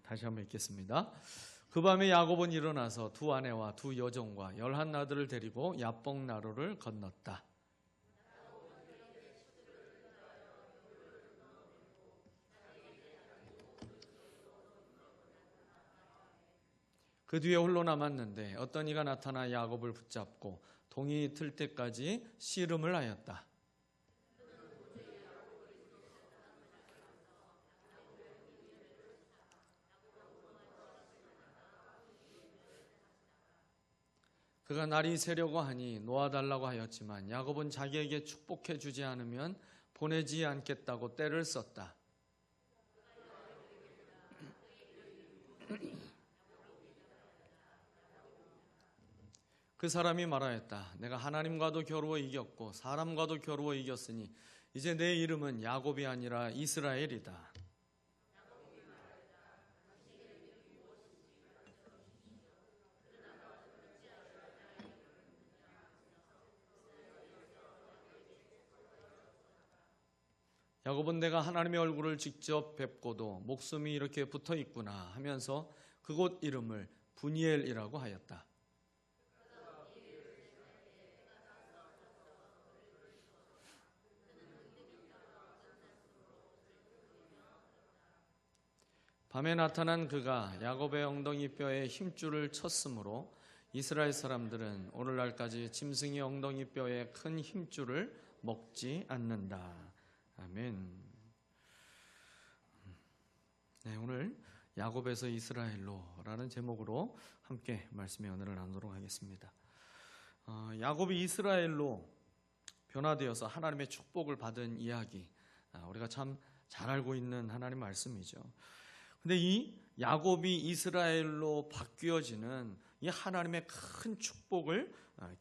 다시 한번 읽겠습니다. 그 밤에 야곱은 일어나서 두 아내와 두 여종과 11아들을 데리고 야복 나루를 건넜다. 그 뒤에 홀로 남았는데 어떤 이가 나타나 야곱을 붙잡고 동이 틀 때까지 씨름을 하였다. 그가 날이 새려고 하니 놓아달라고 하였지만 야곱은 자기에게 축복해 주지 않으면 보내지 않겠다고 떼를 썼다. 그 사람이 말하였다. 내가 하나님과도 겨루어 이겼고 사람과도 겨루어 이겼으니 이제 내 이름은 야곱이 아니라 이스라엘이다. 야곱은 내가 하나님의 얼굴을 직접 뵙고도 목숨이 이렇게 붙어 있구나 하면서 그곳 이름을 브니엘이라고 하였다. 밤에 나타난 그가 야곱의 엉덩이 뼈에 힘줄을 쳤으므로 이스라엘 사람들은 오늘날까지 짐승의 엉덩이 뼈에 큰 힘줄을 먹지 않는다. 아멘. 오늘 야곱에서 이스라엘로라는 제목으로 함께 말씀의 은혜를 나누도록 하겠습니다. 야곱이 이스라엘로 변화되어서 하나님의 축복을 받은 이야기, 우리가 참 잘 알고 있는 하나님 말씀이죠. 근데 이 야곱이 이스라엘로 바뀌어지는 이 하나님의 큰 축복을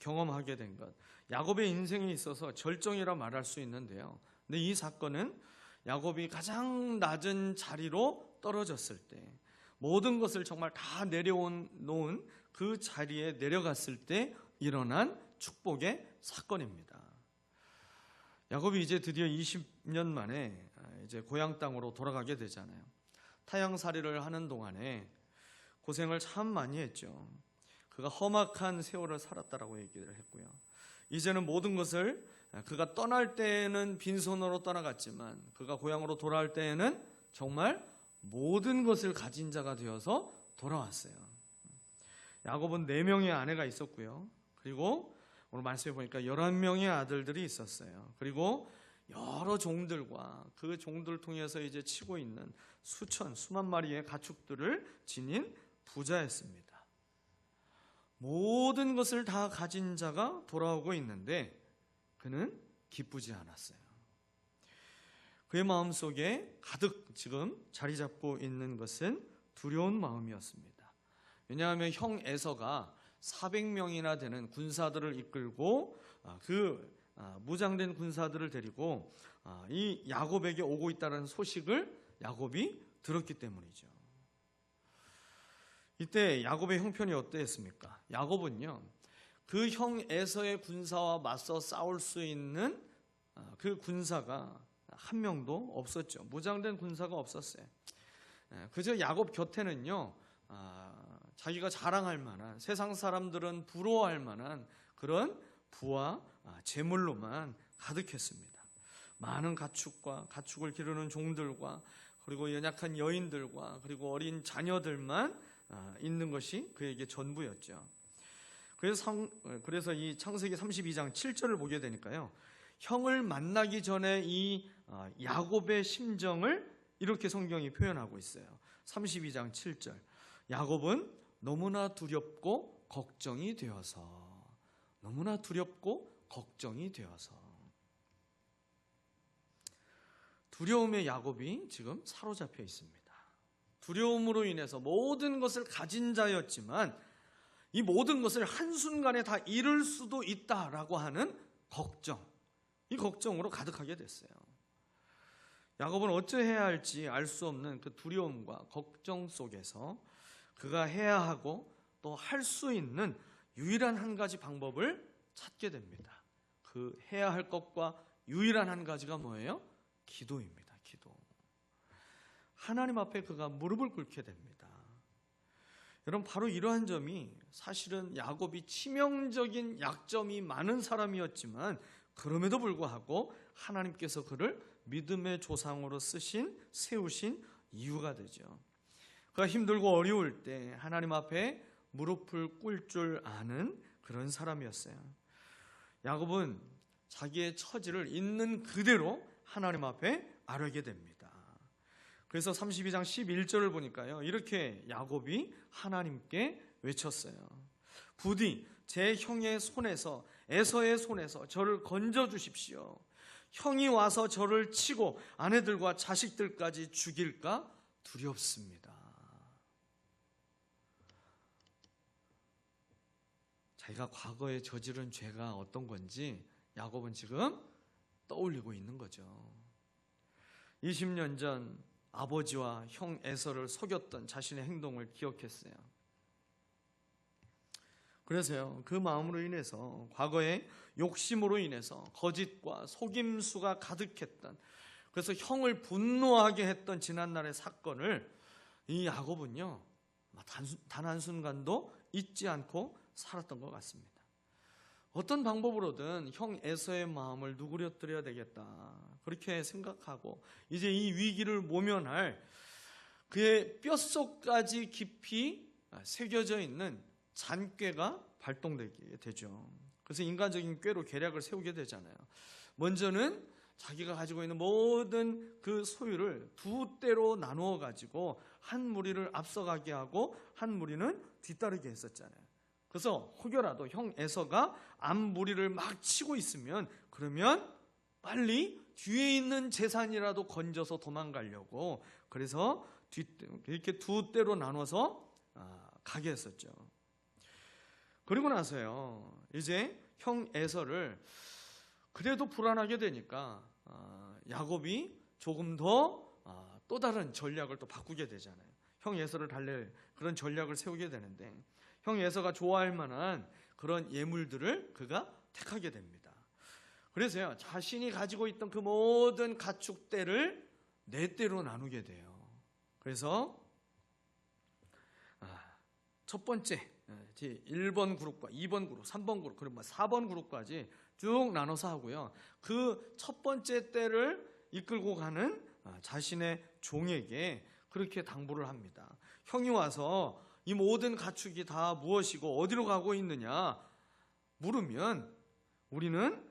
경험하게 된 것, 야곱의 인생에 있어서 절정이라 말할 수 있는데요. 근데 이 사건은 야곱이 가장 낮은 자리로 떨어졌을 때, 모든 것을 정말 다 내려놓은 그 자리에 내려갔을 때 일어난 축복의 사건입니다. 야곱이 이제 드디어 20년 만에 이제 고향 땅으로 돌아가게 되잖아요. 타향살이를 하는 동안에 고생을 참 많이 했죠. 그가 험악한 세월을 살았다라고 얘기를 했고요. 이제는 모든 것을, 그가 떠날 때에는 빈손으로 떠나갔지만 그가 고향으로 돌아올 때에는 정말 모든 것을 가진 자가 되어서 돌아왔어요. 야곱은 4명의 아내가 있었고요. 그리고 오늘 말씀해 보니까 11명의 아들들이 있었어요. 그리고 여러 종들과 그 종들을 통해서 이제 치고 있는 수만 마리의 가축들을 지닌 부자였습니다. 모든 것을 다 가진 자가 돌아오고 있는데 그는 기쁘지 않았어요. 그의 마음속에 가득 지금 자리 잡고 있는 것은 두려운 마음이었습니다. 왜냐하면 형 에서가 400명이나 되는 군사들을 이끌고 무장된 군사들을 데리고 이 야곱에게 오고 있다는 소식을 야곱이 들었기 때문이죠. 이때 야곱의 형편이 어땠습니까? 야곱은요, 그 형 에서의 군사와 맞서 싸울 수 있는 그 군사가 한 명도 없었죠. 무장된 군사가 없었어요. 그저 야곱 곁에는요, 자기가 자랑할 만한, 세상 사람들은 부러워할 만한 그런 부와 재물로만 가득했습니다. 많은 가축을 기르는 종들과 그리고 연약한 여인들과 그리고 어린 자녀들만 있는 것이 그에게 전부였죠. 그래서 이 창세기 32장 7절을 보게 되니까요, 형을 만나기 전에 이 야곱의 심정을 이렇게 성경이 표현하고 있어요. 32장 7절. 야곱은 너무나 두렵고 걱정이 되어서. 두려움의 야곱이 지금 사로잡혀 있습니다. 두려움으로 인해서 모든 것을 가진 자였지만 이 모든 것을 한순간에 다 잃을 수도 있다라고 하는 걱정, 이 걱정으로 가득하게 됐어요. 야곱은 어찌해야 할지 알 수 없는 그 두려움과 걱정 속에서 그가 해야 하고 또 할 수 있는 유일한 한 가지 방법을 찾게 됩니다. 그 해야 할 것과 유일한 한 가지가 뭐예요? 기도입니다. 기도. 하나님 앞에 그가 무릎을 꿇게 됩니다. 여러분, 바로 이러한 점이 사실은 야곱이 치명적인 약점이 많은 사람이었지만 그럼에도 불구하고 하나님께서 그를 믿음의 조상으로 세우신 이유가 되죠. 그가 힘들고 어려울 때 하나님 앞에 무릎을 꿇을 줄 아는 그런 사람이었어요. 야곱은 자기의 처지를 있는 그대로 하나님 앞에 아뢰게 됩니다. 그래서 32장 11절을 보니까요, 이렇게 야곱이 하나님께 외쳤어요. 부디 제 형의 손에서, 에서의 손에서 저를 건져 주십시오. 형이 와서 저를 치고 아내들과 자식들까지 죽일까 두렵습니다. 자기가 과거에 저지른 죄가 어떤 건지 야곱은 지금 떠올리고 있는 거죠. 20년 전 아버지와 형 에서를 속였던 자신의 행동을 기억했어요. 그래서요, 그 마음으로 인해서 과거에 욕심으로 인해서 거짓과 속임수가 가득했던, 그래서 형을 분노하게 했던 지난날의 사건을 이 야곱은요 단 한순간도 잊지 않고 살았던 것 같습니다. 어떤 방법으로든 형 에서의 마음을 누그러뜨려야 되겠다, 그렇게 생각하고 이제 이 위기를 모면할 그의 뼛속까지 깊이 새겨져 있는 잔꾀가 발동되게 되죠. 그래서 인간적인 꾀로 계략을 세우게 되잖아요. 먼저는 자기가 가지고 있는 모든 그 소유를 두 때로 나누어 가지고 한 무리를 앞서가게 하고 한 무리는 뒤따르게 했었잖아요. 그래서 혹여라도 형 에서가 앞 무리를 막 치고 있으면 그러면 빨리 뒤에 있는 재산이라도 건져서 도망가려고, 그래서 이렇게 두 때로 나눠서 가게 했었죠. 그리고 나서요, 이제 형 에서를 그래도 불안하게 되니까 야곱이 조금 더 또 다른 전략을 또 바꾸게 되잖아요. 형 에서를 달랠 그런 전략을 세우게 되는데, 형 에서가 좋아할 만한 그런 예물들을 그가 택하게 됩니다. 그래서요, 자신이 가지고 있던 그 모든 가축대를 네 대로 나누게 돼요. 그래서 첫 번째 1번 그룹과 2번 그룹, 3번 그룹, 그리고 4번 그룹까지 쭉 나눠서 하고요. 그 첫 번째 때를 이끌고 가는 자신의 종에게 그렇게 당부를 합니다. 형이 와서 이 모든 가축이 다 무엇이고 어디로 가고 있느냐 물으면 우리는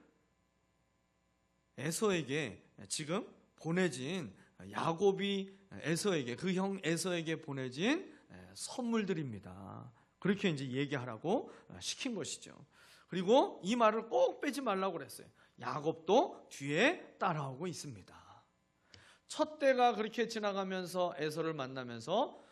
에서에게 지금 보내진 야곱이 에서에게, 그 형 에서에게 보내진 선물들입니다. 그렇게 이제 얘기하라고 시킨 것이죠. 그리고 이 말을 꼭 빼지 말라고 그랬어요. 야곱도 뒤에 따라오고 있습니다. 첫 때가 그렇게 지나가면서 에서를 만나면서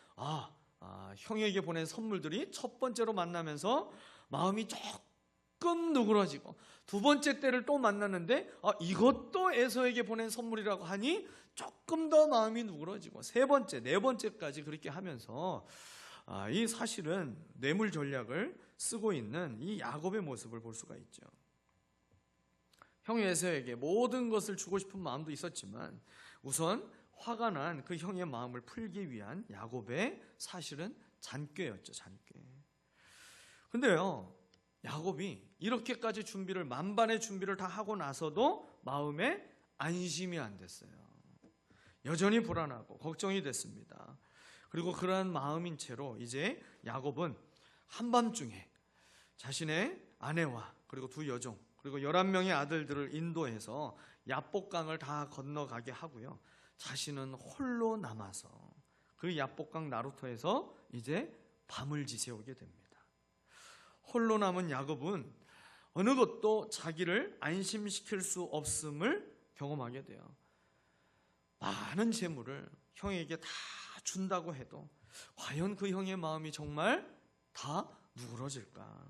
형에게 보낸 선물들이 첫 번째로 만나면서 마음이 조금 누그러지고, 두 번째 때를 또 만났는데 이것도 에서에게 보낸 선물이라고 하니 조금 더 마음이 누그러지고, 세 번째, 네 번째까지 그렇게 하면서 이 사실은 뇌물 전략을 쓰고 있는 이 야곱의 모습을 볼 수가 있죠. 형 에서에게 모든 것을 주고 싶은 마음도 있었지만 우선 화가 난 그 형의 마음을 풀기 위한 야곱의 사실은 잔꾀였죠. 잔꾀. 근데요, 야곱이 이렇게까지 준비를, 만반의 준비를 다 하고 나서도 마음에 안심이 안 됐어요. 여전히 불안하고 걱정이 됐습니다. 그리고 그러한 마음인 채로 이제 야곱은 한밤중에 자신의 아내와 그리고 두 여종 그리고 11명의 아들들을 인도해서 야복강을 다 건너가게 하고요, 자신은 홀로 남아서 그 야복강 나루터에서 이제 밤을 지새우게 됩니다. 홀로 남은 야곱은 어느 것도 자기를 안심시킬 수 없음을 경험하게 돼요. 많은 재물을 형에게 다 준다고 해도 과연 그 형의 마음이 정말 다 누그러질까?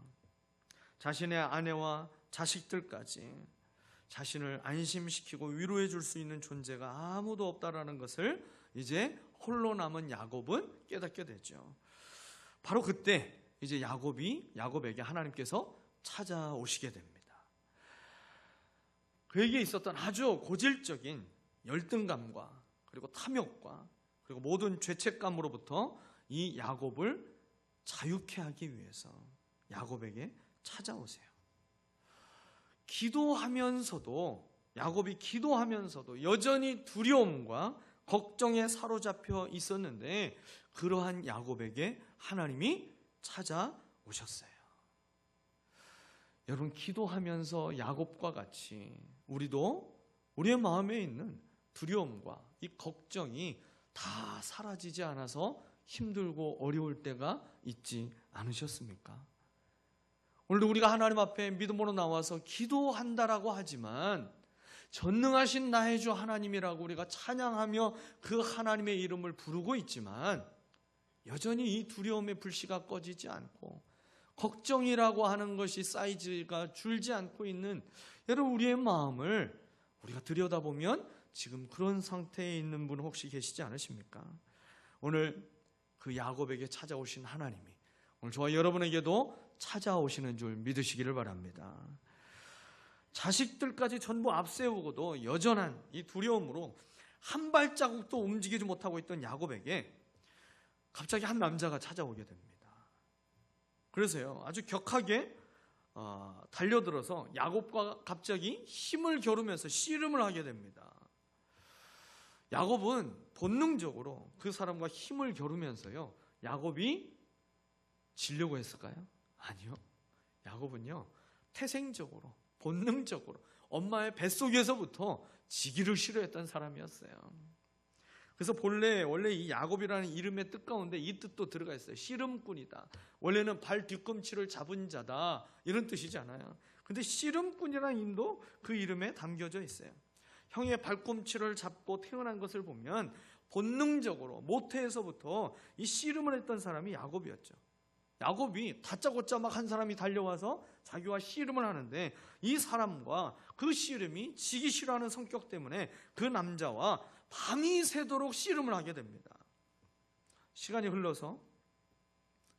자신의 아내와 자식들까지 자신을 안심시키고 위로해 줄 수 있는 존재가 아무도 없다라는 것을 이제 홀로 남은 야곱은 깨닫게 되죠. 바로 그때 이제 야곱에게 하나님께서 찾아오시게 됩니다. 그에게 있었던 아주 고질적인 열등감과 그리고 탐욕과 그리고 모든 죄책감으로부터 이 야곱을 자유케 하기 위해서 야곱에게 찾아오세요. 야곱이 기도하면서도 여전히 두려움과 걱정에 사로잡혀 있었는데 그러한 야곱에게 하나님이 찾아오셨어요. 여러분, 기도하면서 야곱과 같이 우리도 우리의 마음에 있는 두려움과 이 걱정이 다 사라지지 않아서 힘들고 어려울 때가 있지 않으셨습니까? 오늘도 우리가 하나님 앞에 믿음으로 나와서 기도한다라고 하지만 전능하신 나의 주 하나님이라고 우리가 찬양하며 그 하나님의 이름을 부르고 있지만 여전히 이 두려움의 불씨가 꺼지지 않고 걱정이라고 하는 것이 사이즈가 줄지 않고 있는 여러분, 우리의 마음을 우리가 들여다보면 지금 그런 상태에 있는 분 혹시 계시지 않으십니까? 오늘 그 야곱에게 찾아오신 하나님이 오늘 저와 여러분에게도 찾아오시는 줄 믿으시기를 바랍니다. 자식들까지 전부 앞세우고도 여전한 이 두려움으로 한 발자국도 움직이지 못하고 있던 야곱에게 갑자기 한 남자가 찾아오게 됩니다. 그래서요, 아주 격하게 달려들어서 야곱과 갑자기 힘을 겨루면서 씨름을 하게 됩니다. 야곱은 본능적으로 그 사람과 힘을 겨루면서요, 야곱이 지려고 했을까요? 아니요. 야곱은요, 태생적으로, 본능적으로 엄마의 뱃속에서부터 지기를 싫어했던 사람이었어요. 그래서 원래 이 야곱이라는 이름의 뜻 가운데 이 뜻도 들어가 있어요. 씨름꾼이다. 원래는 발 뒤꿈치를 잡은 자다, 이런 뜻이지 않아요. 근데 씨름꾼이라는 이름도 그 이름에 담겨져 있어요. 형의 발꿈치를 잡고 태어난 것을 보면 본능적으로 모태에서부터 이 씨름을 했던 사람이 야곱이었죠. 야곱이 다짜고짜 막 한 사람이 달려와서 자기와 씨름을 하는데 이 사람과 그 씨름이 지기 싫어하는 성격 때문에 그 남자와 밤이 새도록 씨름을 하게 됩니다. 시간이 흘러서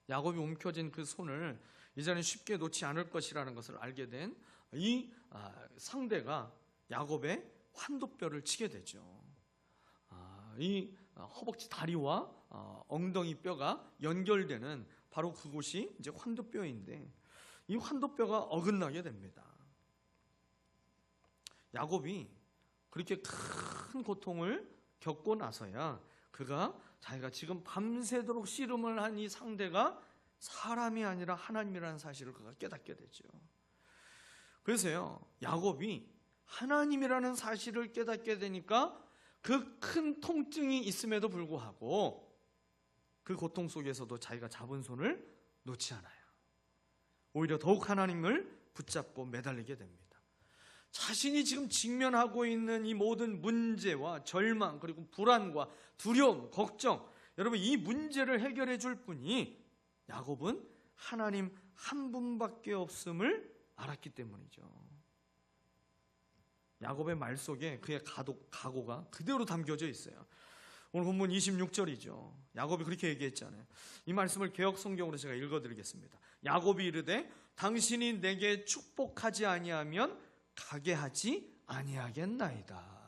야곱이 움켜쥔 그 손을 이제는 쉽게 놓지 않을 것이라는 것을 알게 된 이 상대가 야곱의 환도뼈를 치게 되죠. 이 허벅지 다리와 엉덩이 뼈가 연결되는 바로 그곳이 이제 환도뼈인데 이 환도뼈가 어긋나게 됩니다. 야곱이 그렇게 큰 고통을 겪고 나서야 자기가 지금 밤새도록 씨름을 한 이 상대가 사람이 아니라 하나님이라는 사실을 그가 깨닫게 되죠. 그래서요, 야곱이 하나님이라는 사실을 깨닫게 되니까 그 큰 통증이 있음에도 불구하고 그 고통 속에서도 자기가 잡은 손을 놓지 않아요. 오히려 더욱 하나님을 붙잡고 매달리게 됩니다. 자신이 지금 직면하고 있는 이 모든 문제와 절망, 그리고 불안과 두려움, 걱정, 여러분, 이 문제를 해결해 줄 분이 야곱은 하나님 한 분밖에 없음을 알았기 때문이죠. 야곱의 말 속에 그의 각오가 그대로 담겨져 있어요. 오늘 본문 26절이죠. 야곱이 그렇게 얘기했잖아요. 이 말씀을 개역 성경으로 제가 읽어드리겠습니다. 야곱이 이르되 당신이 내게 축복하지 아니하면 가게 하지 아니하겠나이다.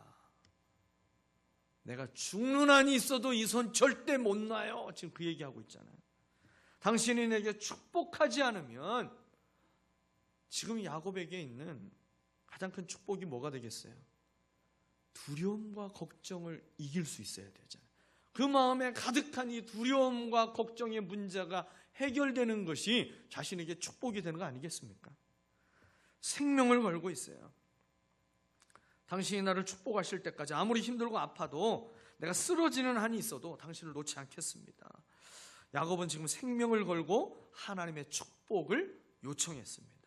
내가 죽는 한이 있어도 이 손 절대 못 놔요. 지금 그 얘기하고 있잖아요. 당신이 내게 축복하지 않으면, 지금 야곱에게 있는 가장 큰 축복이 뭐가 되겠어요? 두려움과 걱정을 이길 수 있어야 되잖아요. 그 마음에 가득한 이 두려움과 걱정의 문제가 해결되는 것이 자신에게 축복이 되는 거 아니겠습니까? 생명을 걸고 있어요. 당신이 나를 축복하실 때까지 아무리 힘들고 아파도 내가 쓰러지는 한이 있어도 당신을 놓지 않겠습니다. 야곱은 지금 생명을 걸고 하나님의 축복을 요청했습니다.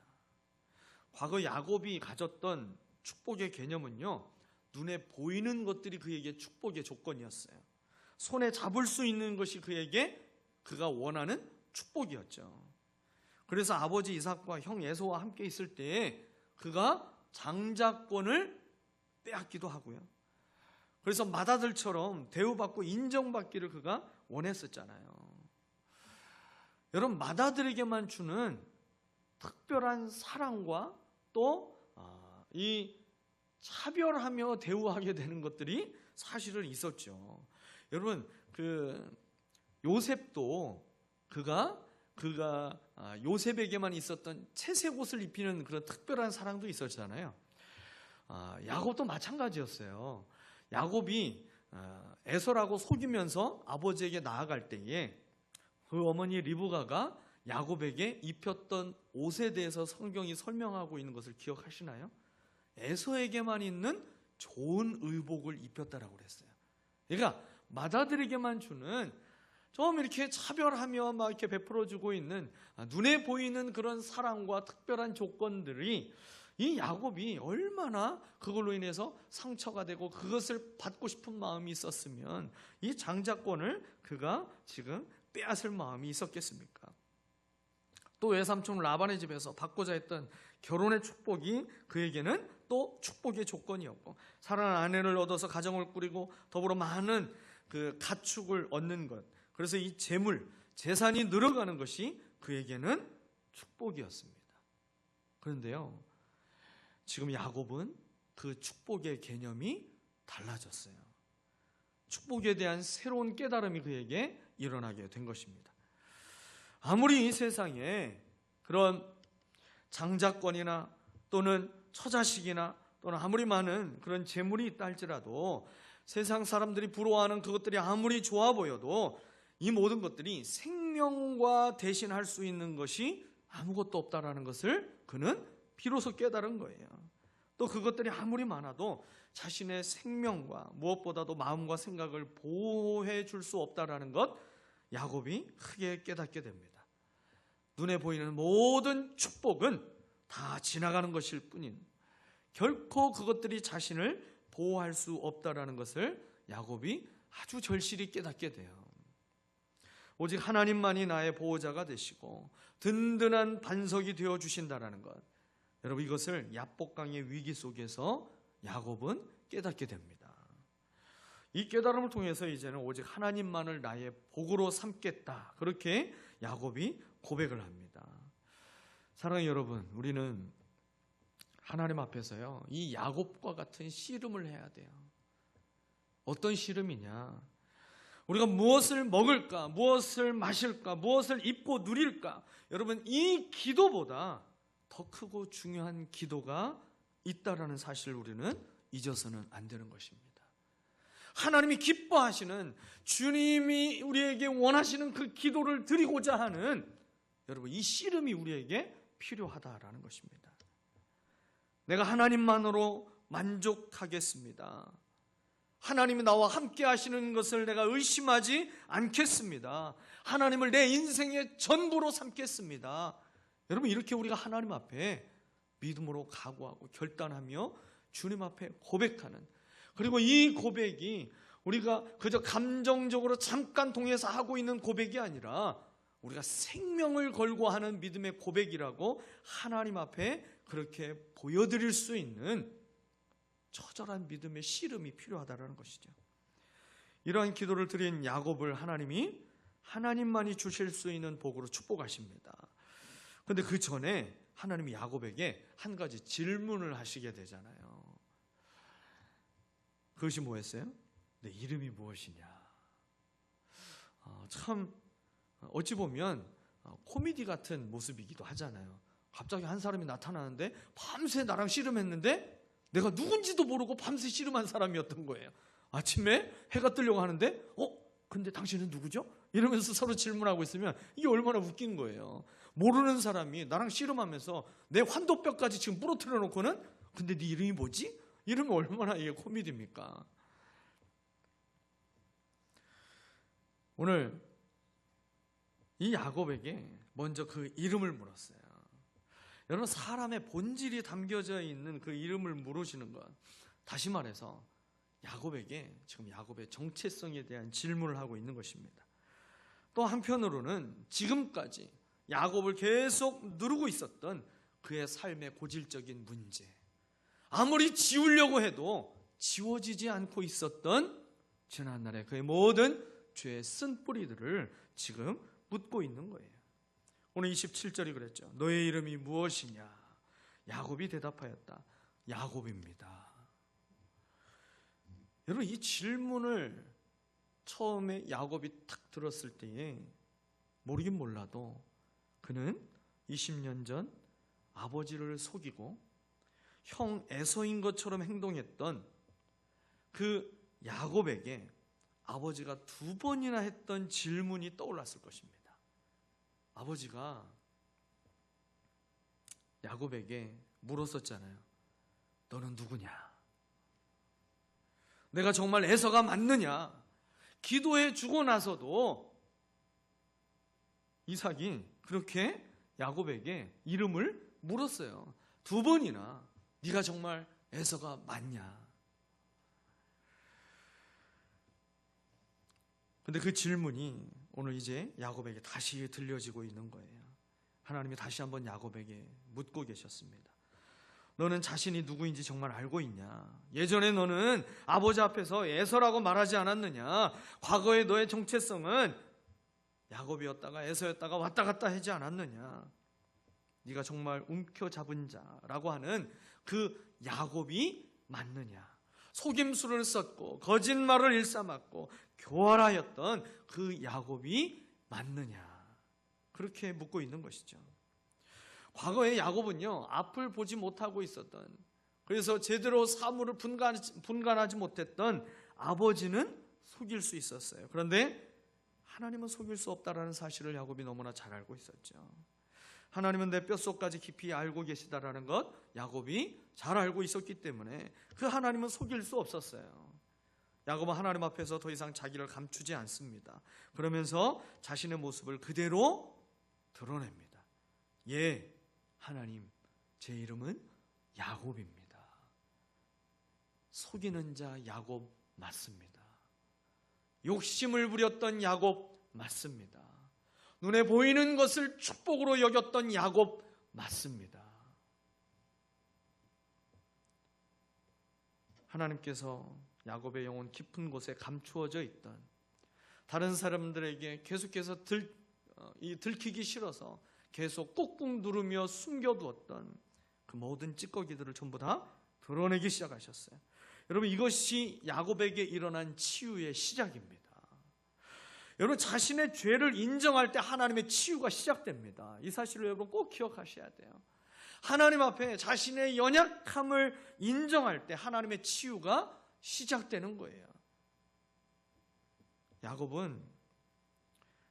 과거 야곱이 가졌던 축복의 개념은요, 눈에 보이는 것들이 그에게 축복의 조건이었어요. 손에 잡을 수 있는 것이 그가 원하는 축복이었죠. 그래서 아버지 이삭과 형 에서와 함께 있을 때에 그가 장자권을 빼앗기도 하고요. 그래서 맏아들처럼 대우받고 인정받기를 그가 원했었잖아요. 여러분, 맏아들에게만 주는 특별한 사랑과 또 이 차별하며 대우하게 되는 것들이 사실은 있었죠. 여러분, 그 요셉도 그가 요셉에게만 있었던 채색 옷을 입히는 그런 특별한 사랑도 있었잖아요. 야곱도 마찬가지였어요. 야곱이 에서라고 속이면서 아버지에게 나아갈 때에 그 어머니 리브가가 야곱에게 입혔던 옷에 대해서 성경이 설명하고 있는 것을 기억하시나요? 에서에게만 있는 좋은 의복을 입혔다라고 그랬어요. 그러니까 맏아들에게만 주는 좀 이렇게 차별하며 막 이렇게 베풀어주고 있는 눈에 보이는 그런 사랑과 특별한 조건들이 이 야곱이 얼마나 그걸로 인해서 상처가 되고 그것을 받고 싶은 마음이 있었으면 이 장자권을 그가 지금 빼앗을 마음이 있었겠습니까? 또 외삼촌 라반의 집에서 받고자 했던 결혼의 축복이 그에게는 또 축복의 조건이었고, 사랑하는 아내를 얻어서 가정을 꾸리고 더불어 많은 그 가축을 얻는 것, 그래서 이 재산이 늘어가는 것이 그에게는 축복이었습니다. 그런데요, 지금 야곱은 그 축복의 개념이 달라졌어요. 축복에 대한 새로운 깨달음이 그에게 일어나게 된 것입니다. 아무리 이 세상에 그런 장자권이나 또는 처자식이나 또는 아무리 많은 그런 재물이 있다 할지라도, 세상 사람들이 부러워하는 그것들이 아무리 좋아 보여도 이 모든 것들이 생명과 대신할 수 있는 것이 아무것도 없다라는 것을 그는 비로소 깨달은 거예요. 또 그것들이 아무리 많아도 자신의 생명과 무엇보다도 마음과 생각을 보호해 줄 수 없다라는 것, 야곱이 크게 깨닫게 됩니다. 눈에 보이는 모든 축복은 다 지나가는 것일 뿐인, 결코 그것들이 자신을 보호할 수 없다라는 것을 야곱이 아주 절실히 깨닫게 돼요. 오직 하나님만이 나의 보호자가 되시고 든든한 반석이 되어 주신다라는 것, 여러분 이것을 야복강의 위기 속에서 야곱은 깨닫게 됩니다. 이 깨달음을 통해서 이제는 오직 하나님만을 나의 복으로 삼겠다, 그렇게 야곱이 고백을 합니다. 사랑하는 여러분, 우리는 하나님 앞에서요, 이 야곱과 같은 씨름을 해야 돼요. 어떤 씨름이냐? 우리가 무엇을 먹을까, 무엇을 마실까, 무엇을 입고 누릴까? 여러분, 이 기도보다 더 크고 중요한 기도가 있다라는 사실을 우리는 잊어서는 안 되는 것입니다. 하나님이 기뻐하시는, 주님이 우리에게 원하시는 그 기도를 드리고자 하는, 여러분 이 씨름이 우리에게 필요하다라는 것입니다. 내가 하나님만으로 만족하겠습니다. 하나님이 나와 함께 하시는 것을 내가 의심하지 않겠습니다. 하나님을 내 인생의 전부로 삼겠습니다. 여러분, 이렇게 우리가 하나님 앞에 믿음으로 각오하고 결단하며 주님 앞에 고백하는, 그리고 이 고백이 우리가 그저 감정적으로 잠깐 통해서 하고 있는 고백이 아니라 우리가 생명을 걸고 하는 믿음의 고백이라고 하나님 앞에 그렇게 보여드릴 수 있는 처절한 믿음의 씨름이 필요하다는 것이죠. 이러한 기도를 드린 야곱을 하나님이 하나님만이 주실 수 있는 복으로 축복하십니다. 그런데 그 전에 하나님이 야곱에게 한 가지 질문을 하시게 되잖아요. 그것이 뭐였어요? 내 이름이 무엇이냐? 참 어찌 보면 코미디 같은 모습이기도 하잖아요. 갑자기 한 사람이 나타나는데 밤새 나랑 씨름했는데 내가 누군지도 모르고 밤새 씨름한 사람이었던 거예요. 아침에 해가 뜨려고 하는데 근데 당신은 누구죠? 이러면서 서로 질문하고 있으면 이게 얼마나 웃긴 거예요. 모르는 사람이 나랑 씨름하면서 내 환도뼈까지 지금 부러뜨려 놓고는 근데 네 이름이 뭐지? 이러면 얼마나 이게 코미디입니까? 오늘 이 야곱에게 먼저 그 이름을 물었어요. 여러분, 사람의 본질이 담겨져 있는 그 이름을 물으시는 것, 다시 말해서 야곱에게 지금 야곱의 정체성에 대한 질문을 하고 있는 것입니다. 또 한편으로는 지금까지 야곱을 계속 누르고 있었던 그의 삶의 고질적인 문제, 아무리 지우려고 해도 지워지지 않고 있었던 지난날의 그의 모든 죄의 쓴뿌리들을 지금 묻고 있는 거예요. 오늘 27절이 그랬죠. 너의 이름이 무엇이냐? 야곱이 대답하였다. 야곱입니다. 여러분, 이 질문을 처음에 야곱이 탁 들었을 때에 모르긴 몰라도 그는 20년 전 아버지를 속이고 형 에서인 것처럼 행동했던 그 야곱에게 아버지가 2번이나 했던 질문이 떠올랐을 것입니다. 아버지가 야곱에게 물었었잖아요. 너는 누구냐? 내가 정말 에서가 맞느냐? 기도해 주고 나서도 이삭이 그렇게 야곱에게 이름을 물었어요. 2번이나 네가 정말 에서가 맞냐? 근데 그 질문이 오늘 이제 야곱에게 다시 들려지고 있는 거예요. 하나님이 다시 한번 야곱에게 묻고 계셨습니다. 너는 자신이 누구인지 정말 알고 있냐? 예전에 너는 아버지 앞에서 에서라고 말하지 않았느냐? 과거의 너의 정체성은 야곱이었다가 에서였다가 왔다 갔다 하지 않았느냐? 네가 정말 움켜잡은 자라고 하는 그 야곱이 맞느냐? 속임수를 썼고 거짓말을 일삼았고 교활하였던 그 야곱이 맞느냐? 그렇게 묻고 있는 것이죠. 과거에 야곱은요, 앞을 보지 못하고 있었던, 그래서 제대로 사물을 분간하지 못했던 아버지는 속일 수 있었어요. 그런데 하나님은 속일 수 없다라는 사실을 야곱이 너무나 잘 알고 있었죠. 하나님은 내 뼛속까지 깊이 알고 계시다라는 것 야곱이 잘 알고 있었기 때문에 그 하나님은 속일 수 없었어요. 야곱은 하나님 앞에서 더 이상 자기를 감추지 않습니다. 그러면서 자신의 모습을 그대로 드러냅니다. 예, 하나님, 제 이름은 야곱입니다. 속이는 자 야곱 맞습니다. 욕심을 부렸던 야곱 맞습니다. 눈에 보이는 것을 축복으로 여겼던 야곱 맞습니다. 하나님께서 야곱의 영혼 깊은 곳에 감추어져 있던, 다른 사람들에게 계속해서 들키기 싫어서 계속 꾹꾹 누르며 숨겨두었던 그 모든 찌꺼기들을 전부 다 드러내기 시작하셨어요. 여러분, 이것이 야곱에게 일어난 치유의 시작입니다. 여러분, 자신의 죄를 인정할 때 하나님의 치유가 시작됩니다. 이 사실을 여러분 꼭 기억하셔야 돼요. 하나님 앞에 자신의 연약함을 인정할 때 하나님의 치유가 시작되는 거예요. 야곱은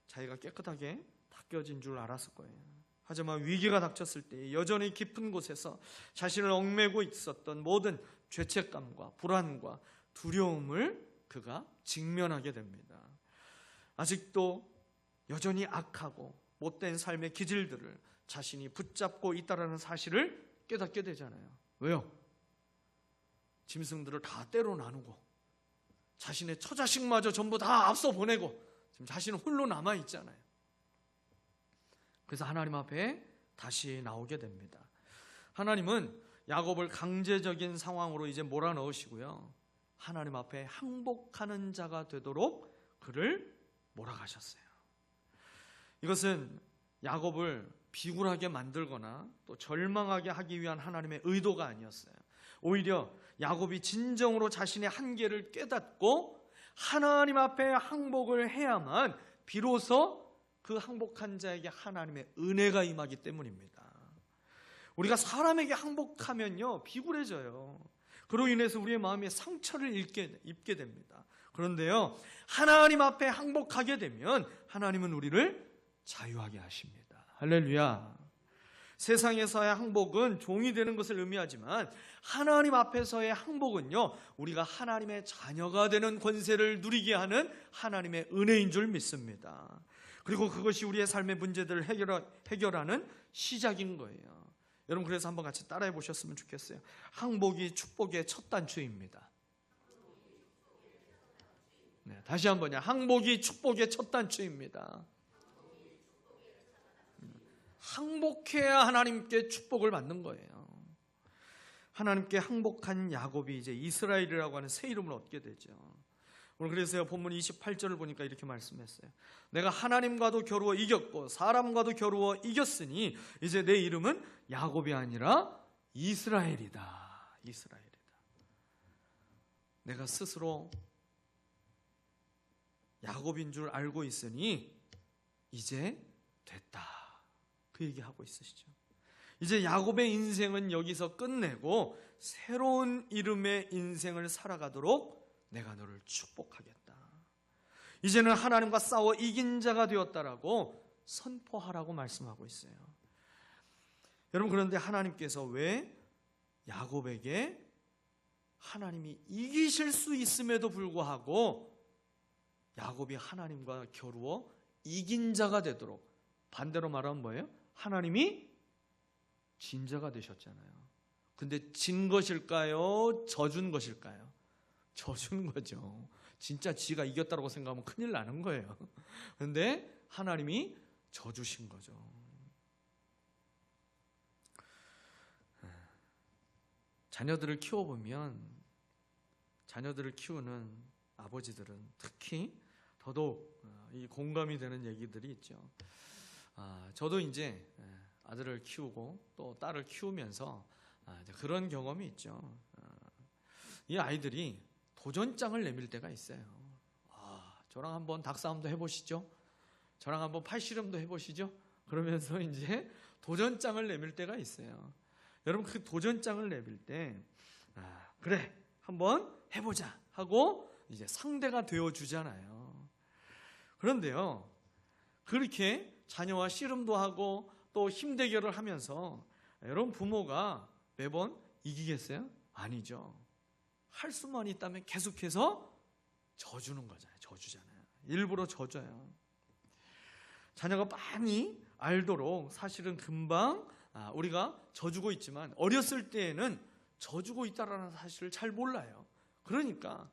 자기가 깨끗하게 닦여진 줄 알았을 거예요. 하지만 위기가 닥쳤을 때 여전히 깊은 곳에서 자신을 얽매고 있었던 모든 죄책감과 불안과 두려움을 그가 직면하게 됩니다. 아직도 여전히 악하고 못된 삶의 기질들을 자신이 붙잡고 있다는 사실을 깨닫게 되잖아요. 왜요? 짐승들을 다 때로 나누고 자신의 처자식마저 전부 다 앞서 보내고 지금 자신은 홀로 남아있잖아요. 그래서 하나님 앞에 다시 나오게 됩니다. 하나님은 야곱을 강제적인 상황으로 이제 몰아넣으시고요, 하나님 앞에 항복하는 자가 되도록 그를 몰아가셨어요. 이것은 야곱을 비굴하게 만들거나 또 절망하게 하기 위한 하나님의 의도가 아니었어요. 오히려 야곱이 진정으로 자신의 한계를 깨닫고 하나님 앞에 항복을 해야만 비로소 그 항복한 자에게 하나님의 은혜가 임하기 때문입니다. 우리가 사람에게 항복하면요, 비굴해져요. 그로 인해서 우리의 마음에 상처를 입게 됩니다. 그런데요, 하나님 앞에 항복하게 되면 하나님은 우리를 자유하게 하십니다. 할렐루야. 세상에서의 항복은 종이 되는 것을 의미하지만 하나님 앞에서의 항복은요, 우리가 하나님의 자녀가 되는 권세를 누리게 하는 하나님의 은혜인 줄 믿습니다. 그리고 그것이 우리의 삶의 문제들을 해결하는 시작인 거예요. 여러분, 그래서 한번 같이 따라해 보셨으면 좋겠어요. 항복이 축복의 첫 단추입니다. 네, 다시 한번요. 항복이 축복의 첫 단추입니다. 항복해야 하나님께 축복을 받는 거예요. 하나님께 항복한 야곱이 이제 이스라엘이라고 하는 새 이름을 얻게 되죠. 오늘 그래서 본문 28절을 보니까 이렇게 말씀했어요. 내가 하나님과도 겨루어 이겼고 사람과도 겨루어 이겼으니 이제 내 이름은 야곱이 아니라 이스라엘이다. 이스라엘이다. 내가 스스로 야곱인 줄 알고 있으니 이제 됐다. 그 얘기하고 있으시죠. 이제 야곱의 인생은 여기서 끝내고 새로운 이름의 인생을 살아가도록 내가 너를 축복하겠다. 이제는 하나님과 싸워 이긴 자가 되었다라고 선포하라고 말씀하고 있어요. 여러분, 그런데 하나님께서 왜 야곱에게 하나님이 이기실 수 있음에도 불구하고 야곱이 하나님과 겨루어 이긴 자가 되도록, 반대로 말하면 뭐예요? 하나님이 진 자가 되셨잖아요. 근데 진 것일까요? 져준 것일까요? 져준 거죠. 진짜 지가 이겼다고 생각하면 큰일 나는 거예요. 그런데 하나님이 져주신 거죠. 자녀들을 키워보면, 자녀들을 키우는 아버지들은 특히 더더욱 이 공감이 되는 얘기들이 있죠. 저도 이제 아들을 키우고 또 딸을 키우면서 그런 경험이 있죠. 이 아이들이 도전장을 내밀 때가 있어요. 저랑 한번 닭싸움도 해보시죠. 저랑 한번 팔씨름도 해보시죠. 그러면서 이제 도전장을 내밀 때가 있어요. 여러분, 그 도전장을 내밀 때 그래 한번 해보자 하고 이제 상대가 되어주잖아요. 그런데요, 그렇게 자녀와 씨름도 하고 또 힘 대결을 하면서 여러분, 부모가 매번 이기겠어요? 아니죠. 할 수만 있다면 계속해서 져주는 거잖아요. 져주잖아요. 일부러 져줘요. 자녀가 많이 알도록 사실은 금방 우리가 져주고 있지만 어렸을 때에는 져주고 있다라는 사실을 잘 몰라요. 그러니까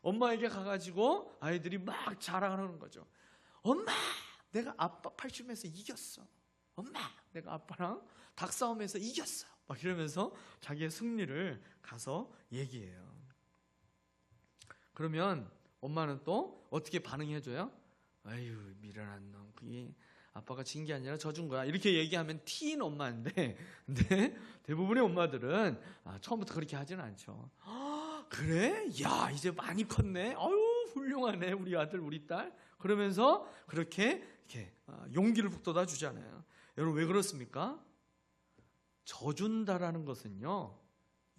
엄마에게 가가지고 아이들이 막 자랑하는 거죠. 엄마, 내가 아빠 팔씨름에서 이겼어. 엄마, 내가 아빠랑 닭싸움에서 이겼어. 막 이러면서 자기의 승리를 가서 얘기해요. 그러면 엄마는 또 어떻게 반응해줘요? 아유, 미련한 놈, 그게 아빠가 진 게 아니라 져준 거야. 이렇게 얘기하면 티인 엄마인데, 근데 대부분의 엄마들은 처음부터 그렇게 하지는 않죠. 그래? 야, 이제 많이 컸네. 아유, 훌륭하네, 우리 아들, 우리 딸. 그러면서 그렇게 이렇게 용기를 북돋아 주잖아요. 여러분, 왜 그렇습니까? 져준다라는 것은요,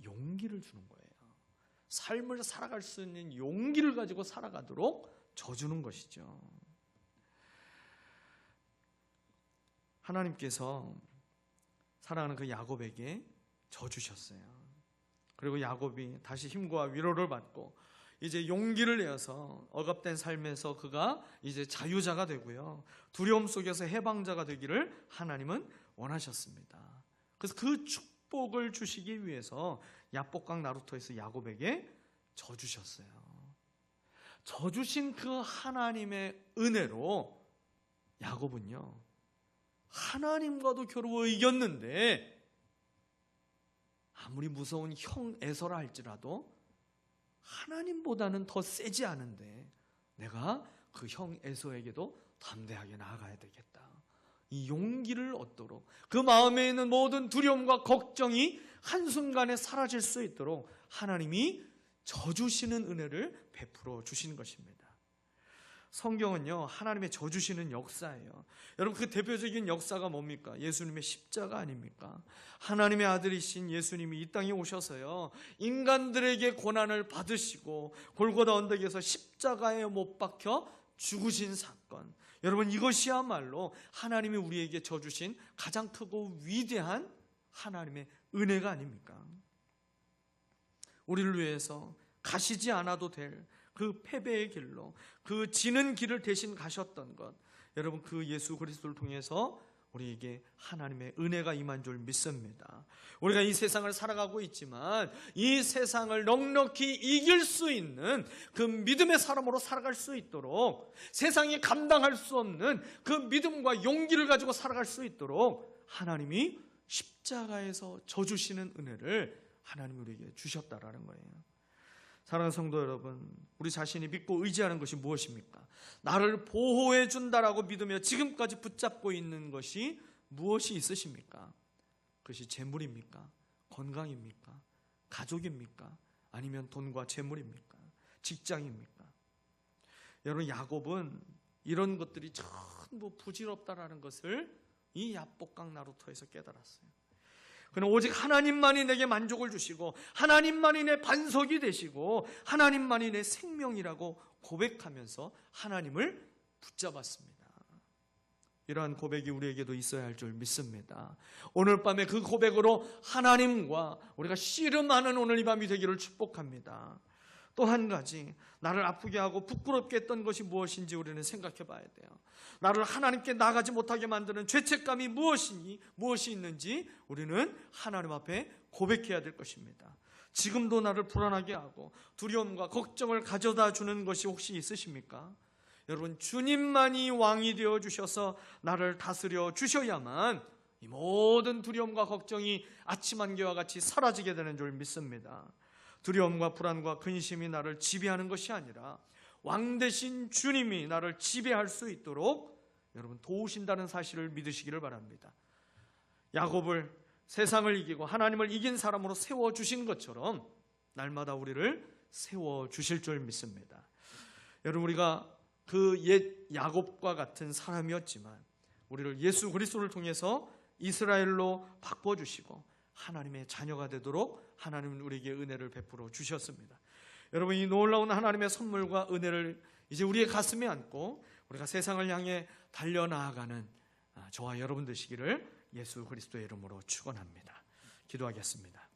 용기를 주는 거예요. 삶을 살아갈 수 있는 용기를 가지고 살아가도록 져주는 것이죠. 하나님께서 사랑하는 그 야곱에게 져주셨어요. 그리고 야곱이 다시 힘과 위로를 받고 이제 용기를 내어서 억압된 삶에서 그가 이제 자유자가 되고요, 두려움 속에서 해방자가 되기를 하나님은 원하셨습니다. 그래서 그 축복을 주시기 위해서 야복강 나루터에서 야곱에게 져주셨어요. 져주신 그 하나님의 은혜로 야곱은요, 하나님과도 겨루어 이겼는데 아무리 무서운 형 에서라 할지라도 하나님보다는 더 세지 않은데 내가 그 형 에서에게도 담대하게 나아가야 되겠다. 이 용기를 얻도록, 그 마음에 있는 모든 두려움과 걱정이 한순간에 사라질 수 있도록 하나님이 져주시는 은혜를 베풀어 주시는 것입니다. 성경은요, 하나님의 져주시는 역사예요. 여러분, 그 대표적인 역사가 뭡니까? 예수님의 십자가 아닙니까? 하나님의 아들이신 예수님이 이 땅에 오셔서요, 인간들에게 고난을 받으시고 골고다 언덕에서 십자가에 못 박혀 죽으신 사건. 여러분, 이것이야말로 하나님이 우리에게 져주신 가장 크고 위대한 하나님의 은혜가 아닙니까? 우리를 위해서 가시지 않아도 될 그 패배의 길로, 그 지는 길을 대신 가셨던 것, 여러분, 그 예수 그리스도를 통해서 우리에게 하나님의 은혜가 임한 줄 믿습니다. 우리가 이 세상을 살아가고 있지만 이 세상을 넉넉히 이길 수 있는 그 믿음의 사람으로 살아갈 수 있도록, 세상이 감당할 수 없는 그 믿음과 용기를 가지고 살아갈 수 있도록 하나님이 십자가에서 져주시는 은혜를 하나님이 우리에게 주셨다라는 거예요. 사랑하는 성도 여러분, 우리 자신이 믿고 의지하는 것이 무엇입니까? 나를 보호해 준다라고 믿으며 지금까지 붙잡고 있는 것이 무엇이 있으십니까? 그것이 재물입니까? 건강입니까? 가족입니까? 아니면 돈과 재물입니까? 직장입니까? 여러분, 야곱은 이런 것들이 전부 부질없다라는 것을 이 야복강 나루터에서 깨달았어요. 그는 오직 하나님만이 내게 만족을 주시고 하나님만이 내 반석이 되시고 하나님만이 내 생명이라고 고백하면서 하나님을 붙잡았습니다. 이러한 고백이 우리에게도 있어야 할 줄 믿습니다. 오늘 밤에 그 고백으로 하나님과 우리가 씨름하는 오늘 이 밤이 되기를 축복합니다. 또 한 가지, 나를 아프게 하고 부끄럽게 했던 것이 무엇인지 우리는 생각해 봐야 돼요. 나를 하나님께 나가지 못하게 만드는 죄책감이 무엇이 있는지 우리는 하나님 앞에 고백해야 될 것입니다. 지금도 나를 불안하게 하고 두려움과 걱정을 가져다 주는 것이 혹시 있으십니까? 여러분, 주님만이 왕이 되어 주셔서 나를 다스려 주셔야만 이 모든 두려움과 걱정이 아침 안개와 같이 사라지게 되는 줄 믿습니다. 두려움과 불안과 근심이 나를 지배하는 것이 아니라 왕 대신 주님이 나를 지배할 수 있도록 여러분 도우신다는 사실을 믿으시기를 바랍니다. 야곱을 세상을 이기고 하나님을 이긴 사람으로 세워주신 것처럼 날마다 우리를 세워주실 줄 믿습니다. 여러분, 우리가 그 옛 야곱과 같은 사람이었지만 우리를 예수 그리스도를 통해서 이스라엘로 바꿔주시고 하나님의 자녀가 되도록 하나님은 우리에게 은혜를 베풀어 주셨습니다. 여러분, 이 놀라운 하나님의 선물과 은혜를 이제 우리의 가슴에 안고 우리가 세상을 향해 달려나아가는 저와 여러분 되시기를 예수 그리스도의 이름으로 축원합니다. 기도하겠습니다.